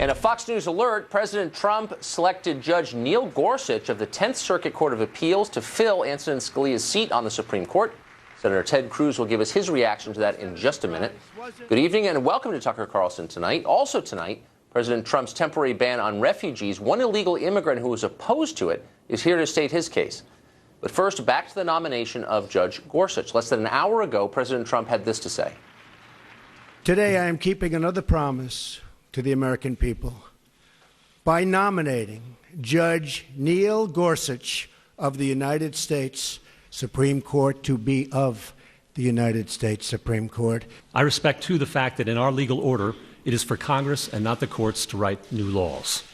And a Fox News alert, President Trump selected Judge Neil Gorsuch of the 10th Circuit Court of Appeals to fill Antonin Scalia's seat on the Supreme Court. Senator Ted Cruz will give us his reaction to that in just a minute. Good evening and welcome to Tucker Carlson tonight. Also tonight, President Trump's temporary ban on refugees, one illegal immigrant who was opposed to it, is here to state his case. But first, back to the nomination of Judge Gorsuch. Less than an hour ago, President Trump had this to say. Today, I am keeping another promise to the American people by nominating Judge Neil Gorsuch of the United States Supreme Court to be of the United States Supreme Court. I respect, too, the fact that in our legal order, it is for Congress and not the courts to write new laws.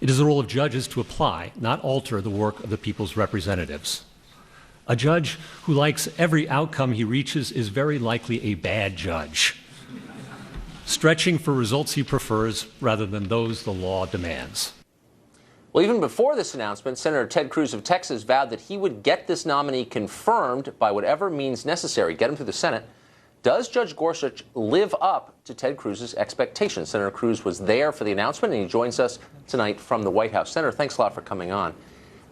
It is the role of judges to apply, not alter, the work of the people's representatives. A judge who likes every outcome he reaches is very likely a bad judge, stretching for results he prefers rather than those the law demands. Well, even before this announcement, Senator Ted Cruz of Texas vowed that he would get this nominee confirmed by whatever means necessary, get him through the Senate. Does Judge Gorsuch live up to Ted Cruz's expectations? Senator Cruz was there for the announcement, and he joins us tonight from the White House. Senator, thanks a lot for coming on.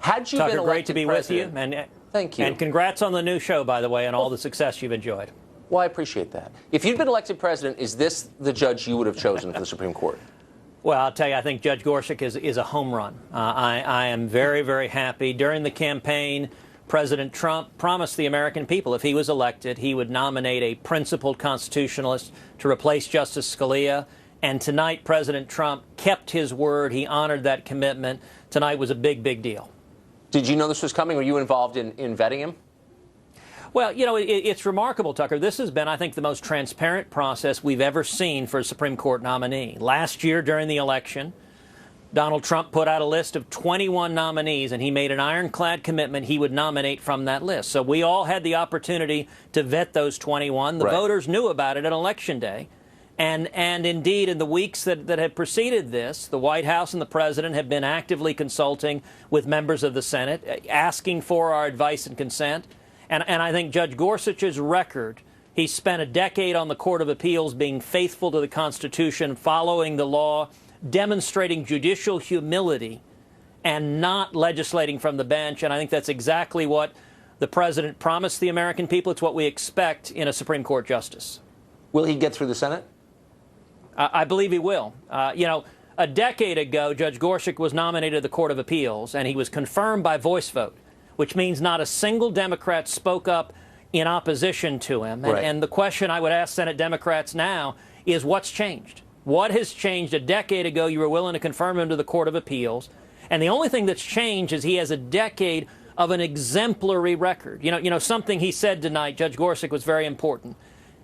Had you been elected great to be president, with you. Thank you. And congrats on the new show, by the way, and all the success you've enjoyed. Well, I appreciate that. If you'd been elected president, is this the judge you would have chosen for the Supreme Court? Well, I'll tell you, I think Judge Gorsuch is a home run. I am very, very happy. During the campaign, President Trump promised the American people if he was elected, he would nominate a principled constitutionalist to replace Justice Scalia. And tonight, President Trump kept his word. He honored that commitment. Tonight was a big, big deal. Did you know this was coming? Were you involved in vetting him? Well, you know, it's remarkable, Tucker. This has been, I think, the most transparent process we've ever seen for a Supreme Court nominee. Last year, during the election, Donald Trump put out a list of 21 nominees, and he made an ironclad commitment he would nominate from that list. So we all had the opportunity to vet those 21. The voters knew about it on Election Day. And indeed, in the weeks that have preceded this, the White House and the President have been actively consulting with members of the Senate, asking for our advice and consent. And I think Judge Gorsuch's record, he spent a decade on the Court of Appeals being faithful to the Constitution, following the law, demonstrating judicial humility, and not legislating from the bench. And I think that's exactly what the President promised the American people. It's what we expect in a Supreme Court justice. Will he get through the Senate? I believe he will. You know, a decade ago, Judge Gorsuch was nominated to the Court of Appeals, and he was confirmed by voice vote, which means not a single Democrat spoke up in opposition to him. And the question I would ask Senate Democrats now is, what's changed? What has changed? A decade ago, you were willing to confirm him to the Court of Appeals. And the only thing that's changed is he has a decade of an exemplary record. You know, something he said tonight, Judge Gorsuch, was very important.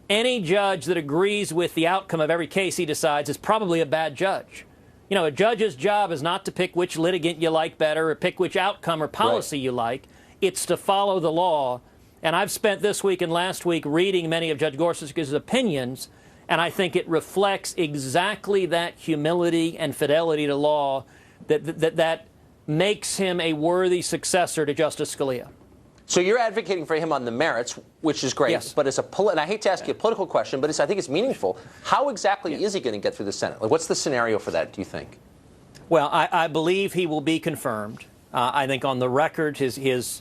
Any judge that agrees with the outcome of every case he decides is probably a bad judge. You know, a judge's job is not to pick which litigant you like better or pick which outcome or policy you like. It's to follow the law. And I've spent this week and last week reading many of Judge Gorsuch's opinions, and I think it reflects exactly that humility and fidelity to law that makes him a worthy successor to Justice Scalia. So you're advocating for him on the merits, which is great. Yes. But and I hate to ask you a political question, but I think it's meaningful. How exactly is he going to get through the Senate? Like, what's the scenario for that, do you think? Well, I believe he will be confirmed. I think on the record, his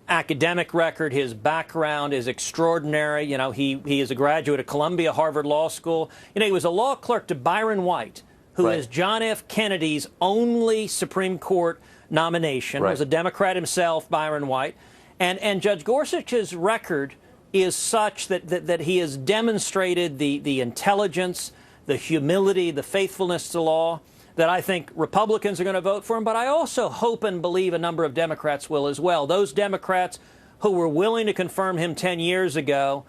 academic record, his background is extraordinary. You know, he is a graduate of Columbia, Harvard Law School. You know, he was a law clerk to Byron White, who is John F. Kennedy's only Supreme Court nomination. Was a Democrat himself, Byron White. And Judge Gorsuch's record is such that he has demonstrated the intelligence, the humility, the faithfulness to law, that I think Republicans are going to vote for him, but I also hope and believe a number of Democrats will as well. Those Democrats who were willing to confirm him 10 years ago,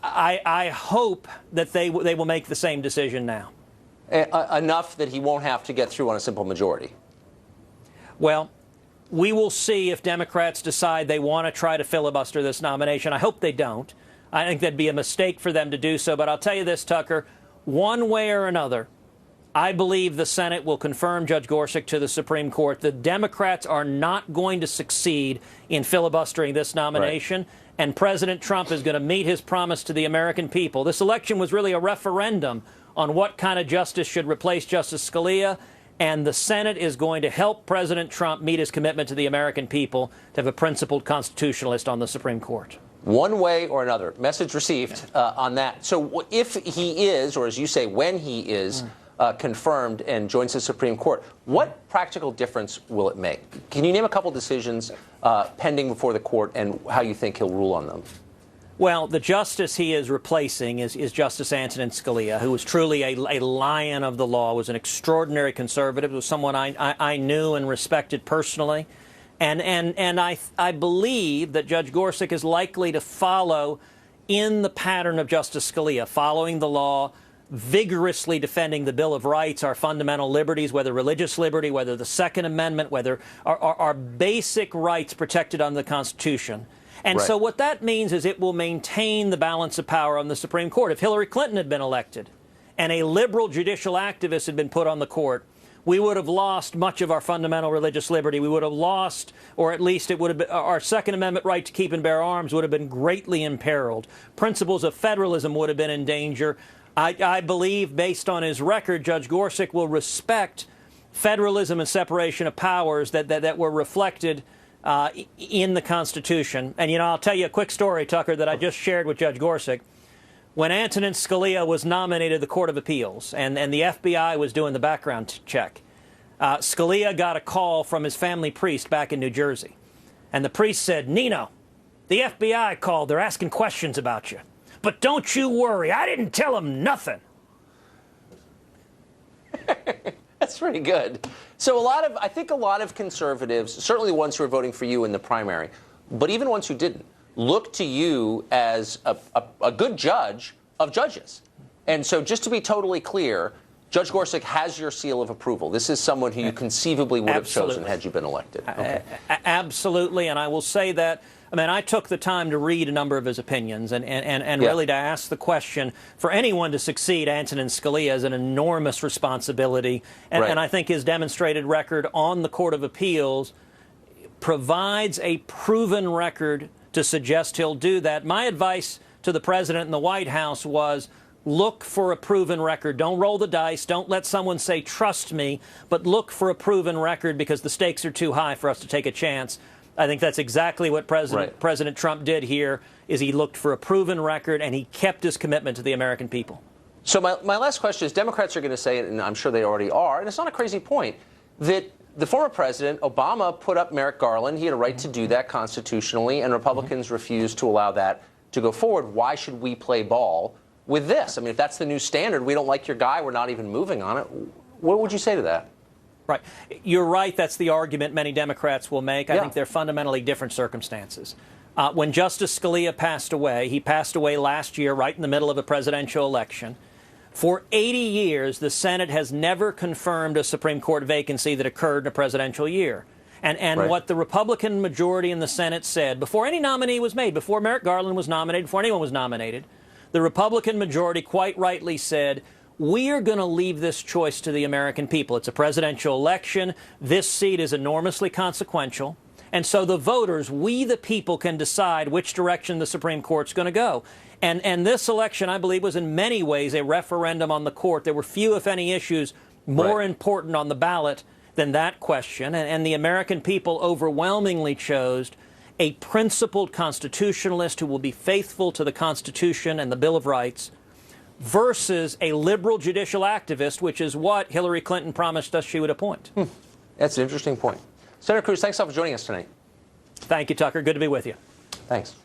I hope that they will make the same decision now. Enough that he won't have to get through on a simple majority. Well, we will see if Democrats decide they want to try to filibuster this nomination. I hope they don't. I think that'd be a mistake for them to do so. But I'll tell you this, Tucker, one way or another, I believe the Senate will confirm Judge Gorsuch to the Supreme Court. The Democrats are not going to succeed in filibustering this nomination, and President Trump is going to meet his promise to the American people. This election was really a referendum on what kind of justice should replace Justice Scalia, and the Senate is going to help President Trump meet his commitment to the American people to have a principled constitutionalist on the Supreme Court. One way or another. Message received on that. So if he is, or as you say, when he is confirmed and joins the Supreme Court, what practical difference will it make? Can you name a couple decisions pending before the court and how you think he'll rule on them? Well, the justice he is replacing is Justice Antonin Scalia, who was truly a lion of the law, was an extraordinary conservative, was someone I knew and respected personally. And I believe that Judge Gorsuch is likely to follow in the pattern of Justice Scalia, following the law, vigorously defending the Bill of Rights, our fundamental liberties, whether religious liberty, whether the Second Amendment, whether our basic rights protected under the Constitution. And so what that means is it will maintain the balance of power on the Supreme Court. If Hillary Clinton had been elected and a liberal judicial activist had been put on the court, we would have lost much of our fundamental religious liberty. We would have lost, or at least it would have been, our Second Amendment right to keep and bear arms would have been greatly imperiled. Principles of federalism would have been in danger. I believe, based on his record, Judge Gorsuch will respect federalism and separation of powers that were reflected in the Constitution. And, you know, I'll tell you a quick story, Tucker, that I just shared with Judge Gorsuch. When Antonin Scalia was nominated to the Court of Appeals and the FBI was doing the background check, Scalia got a call from his family priest back in New Jersey. And the priest said, "Nino, the FBI called. They're asking questions about you. But don't you worry. I didn't tell them nothing." That's pretty good. So I think a lot of conservatives, certainly the ones who are voting for you in the primary, but even ones who didn't, look to you as a good judge of judges. And so just to be totally clear, Judge Gorsuch has your seal of approval. This is someone who you conceivably would have chosen had you been elected. Okay. Absolutely. And I will say that, I mean, I took the time to read a number of his opinions and really to ask the question, for anyone to succeed, Antonin Scalia is an enormous responsibility. And I think his demonstrated record on the Court of Appeals provides a proven record to suggest he'll do that. My advice to the president and the White House was, look for a proven record. Don't roll the dice. Don't let someone say, trust me, but look for a proven record because the stakes are too high for us to take a chance. I think that's exactly what President Trump did here, is he looked for a proven record and he kept his commitment to the American people. So my last question is, Democrats are going to say, and I'm sure they already are, and it's not a crazy point, that the former president, Obama, put up Merrick Garland. He had a right to do that constitutionally, and Republicans refused to allow that to go forward. Why should we play ball with this? I mean, if that's the new standard, we don't like your guy, we're not even moving on it. What would you say to that? Right. You're right. That's the argument many Democrats will make. I think they're fundamentally different circumstances. When Justice Scalia passed away, he passed away last year, right in the middle of a presidential election. For 80 years, the Senate has never confirmed a Supreme Court vacancy that occurred in a presidential year. And what the Republican majority in the Senate said, before any nominee was made, before Merrick Garland was nominated, before anyone was nominated, the Republican majority quite rightly said, we are going to leave this choice to the American people. It's a presidential election. This seat is enormously consequential. And so the voters, we the people, can decide which direction the Supreme Court's going to go. And this election, I believe, was in many ways a referendum on the court. There were few, if any, issues more important on the ballot than that question. And the American people overwhelmingly chose a principled constitutionalist who will be faithful to the Constitution and the Bill of Rights versus a liberal judicial activist, which is what Hillary Clinton promised us she would appoint. That's an interesting point. Senator Cruz, thanks a lot for joining us tonight. Thank you, Tucker. Good to be with you. Thanks.